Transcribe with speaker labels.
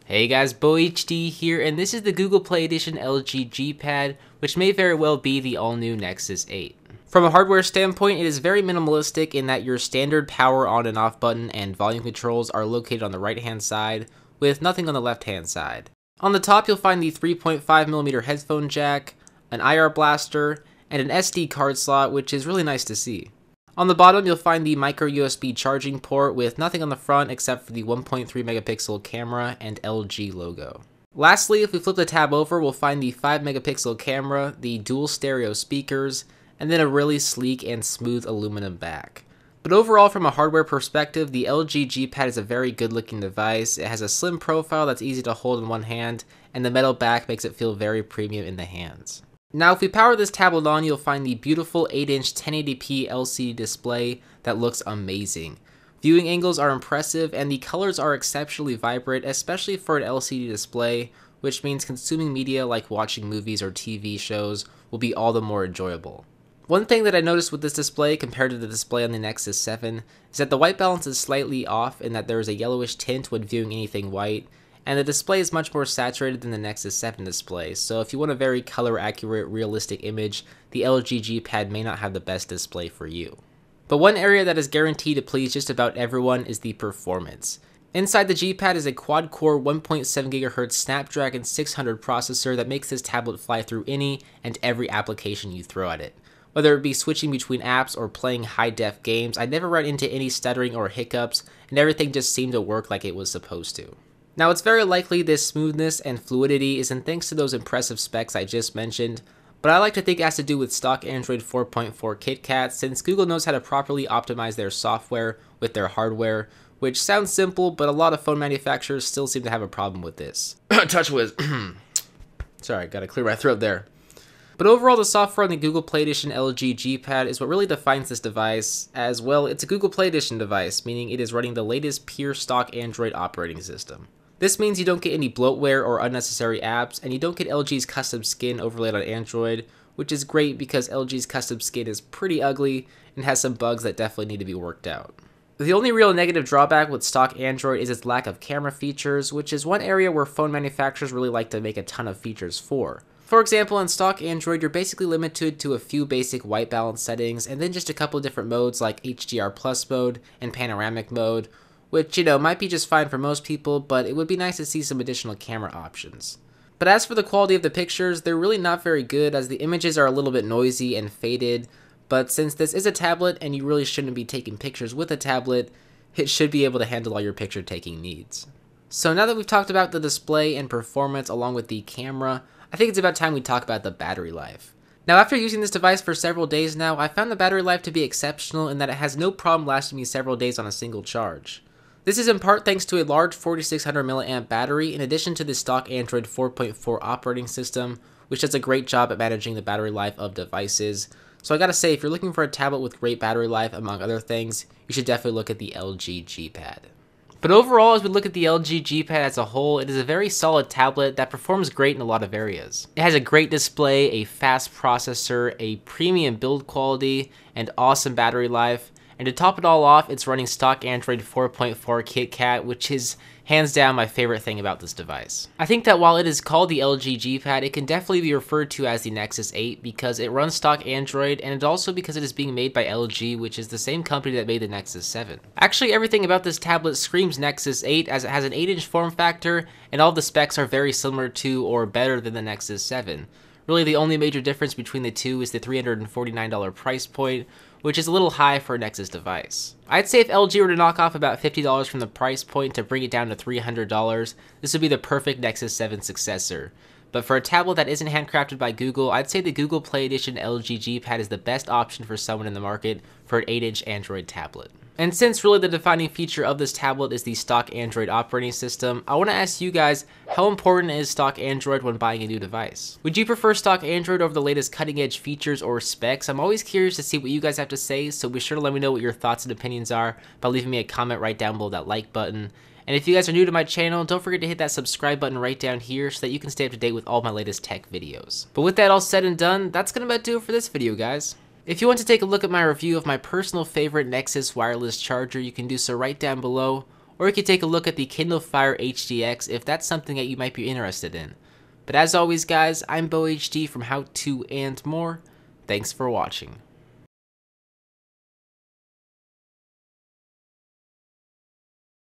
Speaker 1: Hey guys, Beau here, and this is the Google Play Edition LG G-Pad, which may very well be the all-new Nexus 8. From a hardware standpoint, it is very minimalistic in that your standard power on and off button and volume controls are located on the right-hand side, with nothing on the left-hand side. On the top, you'll find the 3.5mm headphone jack, an IR blaster, and an SD card slot, which is really nice to see. On the bottom, you'll find the micro USB charging port with nothing on the front except for the 1.3 megapixel camera and LG logo. Lastly, if we flip the tab over, we'll find the 5 megapixel camera, the dual stereo speakers, and then a really sleek and smooth aluminum back. But overall, from a hardware perspective, the LG G-Pad is a very good looking device. It has a slim profile that's easy to hold in one hand, and the metal back makes it feel very premium in the hands. Now, if we power this tablet on, you'll find the beautiful 8-inch 1080p LCD display that looks amazing. Viewing angles are impressive, and the colors are exceptionally vibrant, especially for an LCD display, which means consuming media like watching movies or TV shows will be all the more enjoyable. One thing that I noticed with this display compared to the display on the Nexus 7 is that the white balance is slightly off in that there is a yellowish tint when viewing anything white, and the display is much more saturated than the Nexus 7 display, so if you want a very color accurate, realistic image, the LG G-Pad may not have the best display for you. But one area that is guaranteed to please just about everyone is the performance. Inside the G-Pad is a quad-core 1.7 GHz Snapdragon 600 processor that makes this tablet fly through any and every application you throw at it. Whether it be switching between apps or playing high-def games, I never ran into any stuttering or hiccups, and everything just seemed to work like it was supposed to. Now, it's very likely this smoothness and fluidity isn't thanks to those impressive specs I just mentioned, but I like to think it has to do with stock Android 4.4 KitKat, since Google knows how to properly optimize their software with their hardware, which sounds simple, but a lot of phone manufacturers still seem to have a problem with this. TouchWiz. Sorry, gotta clear my throat there. But overall, the software on the Google Play Edition LG G-Pad is what really defines this device, as well, it's a Google Play Edition device, meaning it is running the latest pure stock Android operating system. This means you don't get any bloatware or unnecessary apps, and you don't get LG's custom skin overlaid on Android, which is great because LG's custom skin is pretty ugly and has some bugs that definitely need to be worked out. The only real negative drawback with stock Android is its lack of camera features, which is one area where phone manufacturers really like to make a ton of features for. For example, in stock Android, you're basically limited to a few basic white balance settings, and then just a couple different modes like HDR+ mode and panoramic mode, which, might be just fine for most people, but it would be nice to see some additional camera options. But as for the quality of the pictures, they're really not very good, as the images are a little bit noisy and faded, but since this is a tablet and you really shouldn't be taking pictures with a tablet, it should be able to handle all your picture taking needs. So now that we've talked about the display and performance along with the camera, I think it's about time we talk about the battery life. Now, after using this device for several days now, I found the battery life to be exceptional in that it has no problem lasting me several days on a single charge. This is in part thanks to a large 4600 mAh battery in addition to the stock Android 4.4 operating system, which does a great job at managing the battery life of devices. So I gotta say, if you're looking for a tablet with great battery life among other things, you should definitely look at the LG G-Pad. But overall, as we look at the LG G-Pad as a whole, it is a very solid tablet that performs great in a lot of areas. It has a great display, a fast processor, a premium build quality, and awesome battery life. And to top it all off, it's running stock Android 4.4 KitKat, which is hands down my favorite thing about this device. I think that while it is called the LG G-Pad, it can definitely be referred to as the Nexus 8 because it runs stock Android, and also because it is being made by LG, which is the same company that made the Nexus 7. Actually, everything about this tablet screams Nexus 8, as it has an 8-inch form factor, and all the specs are very similar to or better than the Nexus 7. Really, the only major difference between the two is the $349 price point, which is a little high for a Nexus device. I'd say if LG were to knock off about $50 from the price point to bring it down to $300, this would be the perfect Nexus 7 successor. But for a tablet that isn't handcrafted by Google, I'd say the Google Play Edition LG G-Pad is the best option for someone in the market for an 8-inch Android tablet. And since really the defining feature of this tablet is the stock Android operating system, I want to ask you guys, how important is stock Android when buying a new device? Would you prefer stock Android over the latest cutting edge features or specs? I'm always curious to see what you guys have to say, so be sure to let me know what your thoughts and opinions are by leaving me a comment right down below that like button. And if you guys are new to my channel, don't forget to hit that subscribe button right down here so that you can stay up to date with all my latest tech videos. But with that all said and done, that's gonna about do it for this video, guys. If you want to take a look at my review of my personal favorite Nexus wireless charger, you can do so right down below, or you could take a look at the Kindle Fire HDX if that's something that you might be interested in. But as always guys, I'm Beau HD from How To and More. Thanks for watching.